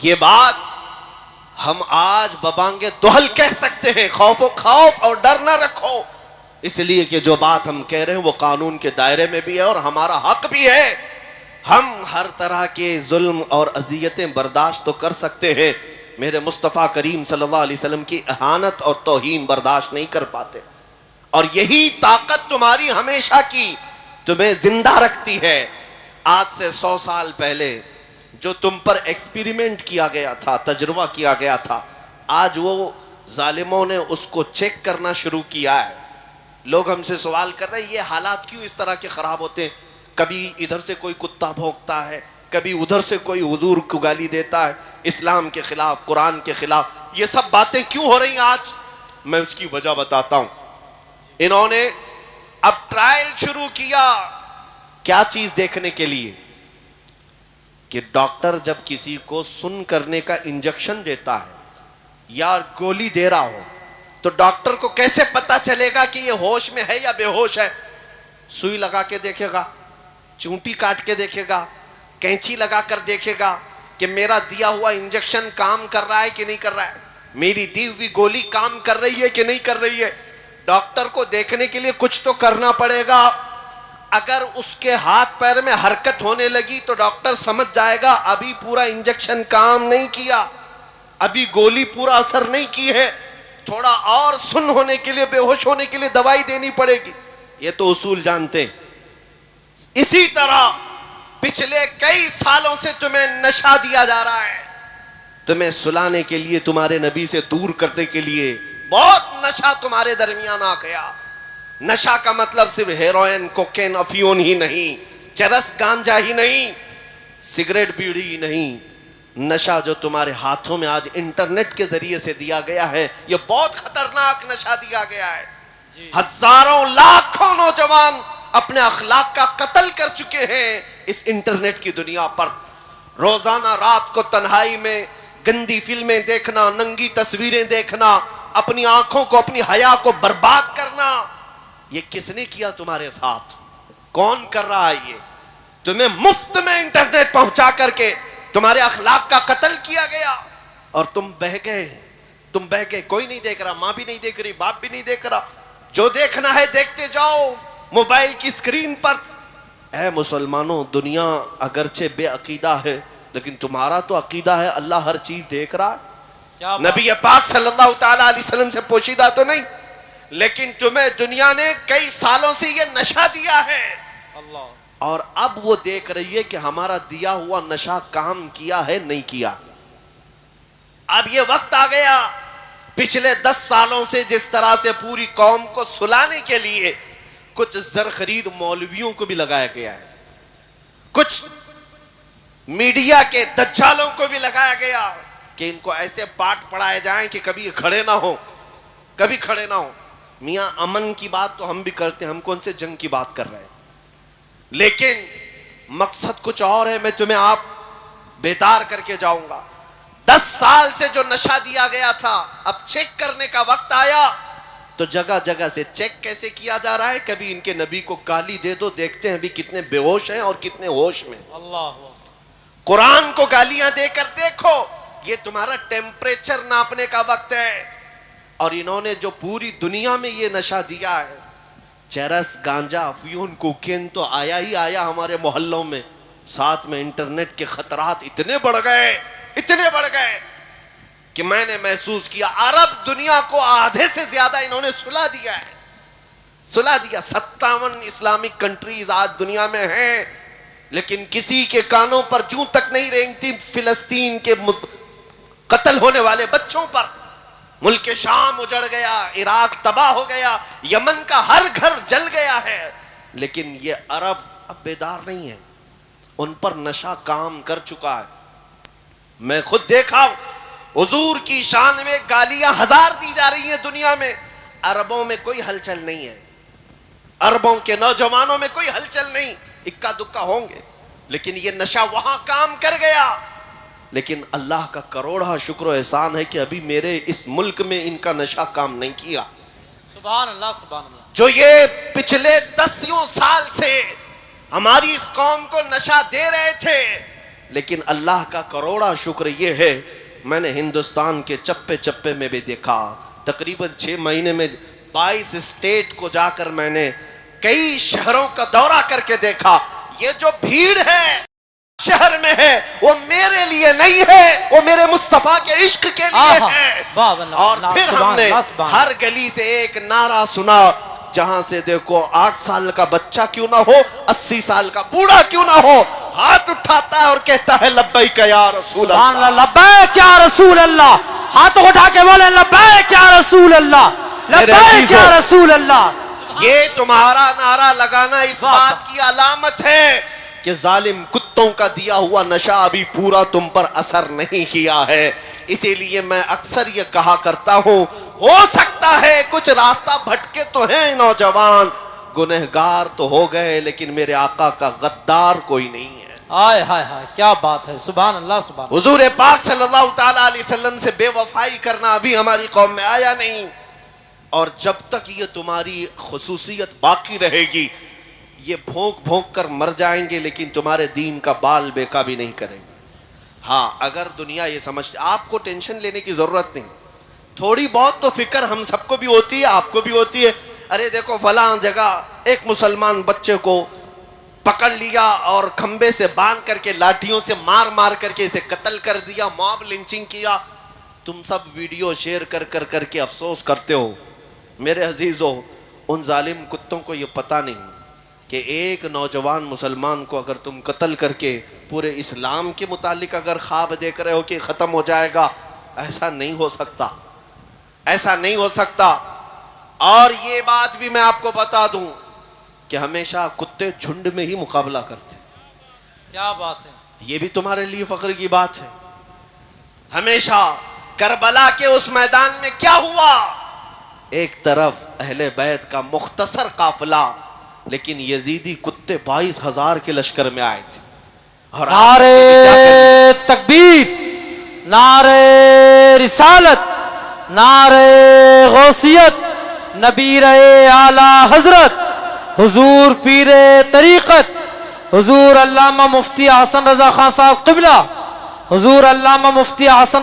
یہ بات ہم آج ببانگے دہل کہہ سکتے ہیں، خوف اور ڈر نہ رکھو، اس لیے کہ جو بات ہم کہہ رہے ہیں وہ قانون کے دائرے میں بھی ہے اور ہمارا حق بھی ہے۔ ہم ہر طرح کے ظلم اور اذیتیں برداشت تو کر سکتے ہیں، میرے مصطفیٰ کریم صلی اللہ علیہ وسلم کی اہانت اور توہین برداشت نہیں کر پاتے، اور یہی طاقت تمہاری ہمیشہ کی تمہیں زندہ رکھتی ہے۔ آج سے 100 سال پہلے جو تم پر ایکسپیریمنٹ کیا گیا تھا، تجربہ کیا گیا تھا، آج وہ ظالموں نے اس کو چیک کرنا شروع کیا ہے۔ لوگ ہم سے سوال کر رہے ہیں یہ حالات کیوں اس طرح کے خراب ہوتے ہیں، کبھی ادھر سے کوئی کتا بھونکتا ہے، کبھی ادھر سے کوئی حضور کو گالی دیتا ہے، اسلام کے خلاف، قرآن کے خلاف، یہ سب باتیں کیوں ہو رہی ہیں آج؟ میں اس کی وجہ بتاتا ہوں۔ انہوں نے اب ٹرائل شروع کیا، کیا چیز دیکھنے کے لیے کہ ڈاکٹر جب کسی کو سن کرنے کا انجیکشن دیتا ہے یا گولی دے رہا ہو تو ڈاکٹر کو کیسے پتا چلے گا کہ یہ ہوش میں ہے یا بے ہوش ہے؟ سوئی لگا کے دیکھے گا، چونٹی کاٹ کے دیکھے گا، کینچی لگا کر دیکھے گا کہ میرا دیا ہوا انجیکشن کام کر رہا ہے کہ نہیں کر رہا ہے، میری دی ہوئی گولی کام کر رہی ہے کہ نہیں کر رہی ہے۔ ڈاکٹر کو دیکھنے کے لیے کچھ تو کرنا پڑے گا۔ اگر اس کے ہاتھ پیر میں حرکت ہونے لگی تو ڈاکٹر سمجھ جائے گا ابھی پورا انجیکشن کام نہیں کیا، ابھی گولی پورا اثر نہیں کی ہے، تھوڑا اور سن ہونے کے لیے، بے ہوش ہونے کے لیے دوائی دینی پڑے گی۔ یہ تو اصول جانتے ہیں۔ اسی طرح پچھلے کئی سالوں سے تمہیں نشہ دیا جا رہا ہے، تمہیں سلانے کے لیے، تمہارے نبی سے دور کرنے کے لیے بہت نشہ تمہارے درمیان آ گیا۔ نشہ کا مطلب صرف ہیروئن، کوکین، افیون ہی نہیں، چرس، گانجا ہی نہیں، سگریٹ، بیڑی ہی نہیں، نشہ جو تمہارے ہاتھوں میں آج انٹرنیٹ کے ذریعے سے دیا گیا ہے، یہ بہت خطرناک نشہ دیا گیا ہے۔ ہزاروں لاکھوں نوجوان اپنے اخلاق کا قتل کر چکے ہیں اس انٹرنیٹ کی دنیا پر۔ روزانہ رات کو تنہائی میں گندی فلمیں دیکھنا، ننگی تصویریں دیکھنا، اپنی آنکھوں کو، اپنی حیا کو برباد کرنا، یہ کس نے کیا تمہارے ساتھ؟ کون کر رہا ہے یہ؟ تمہیں مفت میں انٹرنیٹ پہنچا کر کے تمہارے اخلاق کا قتل کیا گیا اور تم بہہ گئے، کوئی نہیں دیکھ رہا، ماں بھی نہیں دیکھ رہی، باپ بھی نہیں دیکھ رہا، جو دیکھنا ہے دیکھتے جاؤ موبائل کی اسکرین پر۔ اے مسلمانوں، دنیا اگرچہ بے عقیدہ ہے لیکن تمہارا تو عقیدہ ہے اللہ ہر چیز دیکھ رہا ہے، نبی پاک صلی اللہ تعالی علیہ وسلم سے پوشیدہ تو نہیں، لیکن تمہیں دنیا نے کئی سالوں سے یہ نشہ دیا ہے اور اب وہ دیکھ رہی ہے کہ ہمارا دیا ہوا نشہ کام کیا ہے نہیں کیا۔ اب یہ وقت آ گیا، پچھلے 10 سالوں سے جس طرح سے پوری قوم کو سلانے کے لیے کچھ زرخرید مولویوں کو بھی لگایا گیا ہے، کچھ میڈیا کے دجالوں کو بھی لگایا گیا کہ ان کو ایسے پاٹ پڑھائے جائیں کہ کبھی کھڑے نہ ہو، کبھی کھڑے نہ ہو۔ میاں امن کی بات تو ہم بھی کرتے ہیں، ہم کون سے جنگ کی بات کر رہے ہیں، لیکن مقصد کچھ اور ہے۔ میں تمہیں آپ بیدار کر کے جاؤں گا۔ 10 سال سے جو نشہ دیا گیا تھا، اب چیک کرنے کا وقت آیا تو جگہ جگہ سے چیک کیسے کیا جا رہا ہے؟ کبھی ان کے نبی کو گالی دے دو، دیکھتے ہیں ابھی کتنے بے ہوش ہیں اور کتنے ہوش میں۔ قرآن کو گالیاں دے کر دیکھو، یہ تمہارا ٹیمپریچر ناپنے کا وقت ہے۔ اور انہوں نے جو پوری دنیا میں یہ نشہ دیا ہے، چرس، گانجا، افیون، کوکین تو آیا ہی آیا ہمارے محلوں میں، ساتھ میں انٹرنیٹ کے خطرات اتنے بڑھ گئے کہ میں نے محسوس کیا عرب دنیا کو آدھے سے زیادہ انہوں نے سلا دیا ہے، سلا دیا۔ 57 اسلامک کنٹریز آج دنیا میں ہیں، لیکن کسی کے کانوں پر جوں تک نہیں رینگتی فلسطین کے قتل ہونے والے بچوں پر۔ ملک شام اجڑ گیا، عراق تباہ ہو گیا، یمن کا ہر گھر جل گیا ہے، لیکن یہ عرب اب بیدار نہیں ہے، ان پر نشہ کام کر چکا ہے۔ میں خود دیکھا ہوں، حضور کی شان میں گالیاں 1000 دی جا رہی ہیں دنیا میں، عربوں میں کوئی ہلچل نہیں ہے، عربوں کے نوجوانوں میں کوئی ہلچل نہیں، اکا دکا ہوں گے، لیکن یہ نشہ وہاں کام کر گیا۔ لیکن اللہ کا کروڑا شکر و احسان ہے کہ ابھی میرے اس ملک میں ان کا نشہ کام نہیں کیا۔ سبحان اللہ، سبحان اللہ۔ جو یہ پچھلے 10 سال سے ہماری اس قوم کو نشہ دے رہے تھے، لیکن اللہ کا کروڑا شکر یہ ہے میں نے ہندوستان کے چپے چپے میں بھی دیکھا، تقریباً 6 مہینے میں 22 اسٹیٹ کو جا کر میں نے کئی شہروں کا دورہ کر کے دیکھا، یہ جو بھیڑ ہے شہر میں ہے وہ میرے لیے نہیں ہے، وہ میرے مصطفیٰ کے عشق کے لیے ہے۔ اور پھر ہم نے ہر گلی سے ایک نعرہ سنا، جہاں سے دیکھو 8 سال کا بچہ کیوں نہ ہو، 80 سال کا بوڑھا کیوں نہ ہو، ہاتھ اٹھاتا ہے اور کہتا ہے لبیک یا رسول اللہ، لبیک یا رسول اللہ، ہاتھ اٹھا کے بولے لبیک یا رسول اللہ، لبیک یا رسول اللہ۔ یہ تمہارا نعرہ لگانا اس بات کی علامت ہے کہ ظالم کتوں کا دیا ہوا نشہ ابھی پورا تم پر اثر نہیں کیا ہے۔ اسی لیے میں اکثر یہ کہا کرتا ہوں، ہو سکتا ہے کچھ راستہ بھٹکے تو ہیں نوجوان، گنہگار تو ہو گئے، لیکن میرے آقا کا غدار کوئی نہیں ہے۔ آئے ہائے ہائے کیا بات ہے، سبحان اللہ سبحان اللہ۔ حضور پاک صلی اللہ تعالیٰ علیہ وسلم سے بے وفائی کرنا ابھی ہماری قوم میں آیا نہیں، اور جب تک یہ تمہاری خصوصیت باقی رہے گی یہ بھونک بھونک کر مر جائیں گے، لیکن تمہارے دین کا بال بیکا بھی نہیں کریں گے۔ ہاں اگر دنیا یہ سمجھتے، آپ کو ٹینشن لینے کی ضرورت نہیں، تھوڑی بہت تو فکر ہم سب کو بھی ہوتی ہے، آپ کو بھی ہوتی ہے۔ ارے دیکھو فلاں جگہ ایک مسلمان بچے کو پکڑ لیا اور کھمبے سے باندھ کر کے لاٹھیوں سے مار مار کر کے اسے قتل کر دیا، موب لنچنگ کیا، تم سب ویڈیو شیئر کر کر کر کے افسوس کرتے ہو۔ میرے عزیزو، ان ظالم کتوں کو یہ پتہ نہیں کہ ایک نوجوان مسلمان کو اگر تم قتل کر کے پورے اسلام کے متعلق اگر خواب دیکھ رہے ہو کہ ختم ہو جائے گا، ایسا نہیں ہو سکتا، ایسا نہیں ہو سکتا۔ اور یہ بات بھی میں آپ کو بتا دوں کہ ہمیشہ کتے جھنڈ میں ہی مقابلہ کرتے، کیا بات ہے، یہ بھی تمہارے لیے فخر کی بات ہے۔ ہمیشہ کربلا کے اس میدان میں کیا ہوا، ایک طرف اہل بیت کا مختصر قافلہ، لیکن یزیدی کتے 22,000 کے لشکر میں آئے تھے، اور نعرے تکبیر، نعرے رسالت، نعرے غوثیت، نبیر اعلیٰ حضرت حضور پیر طریقت، حضور علامہ مفتی حسن رضا خان صاحب قبلہ، حضور علامہ مفتی حسن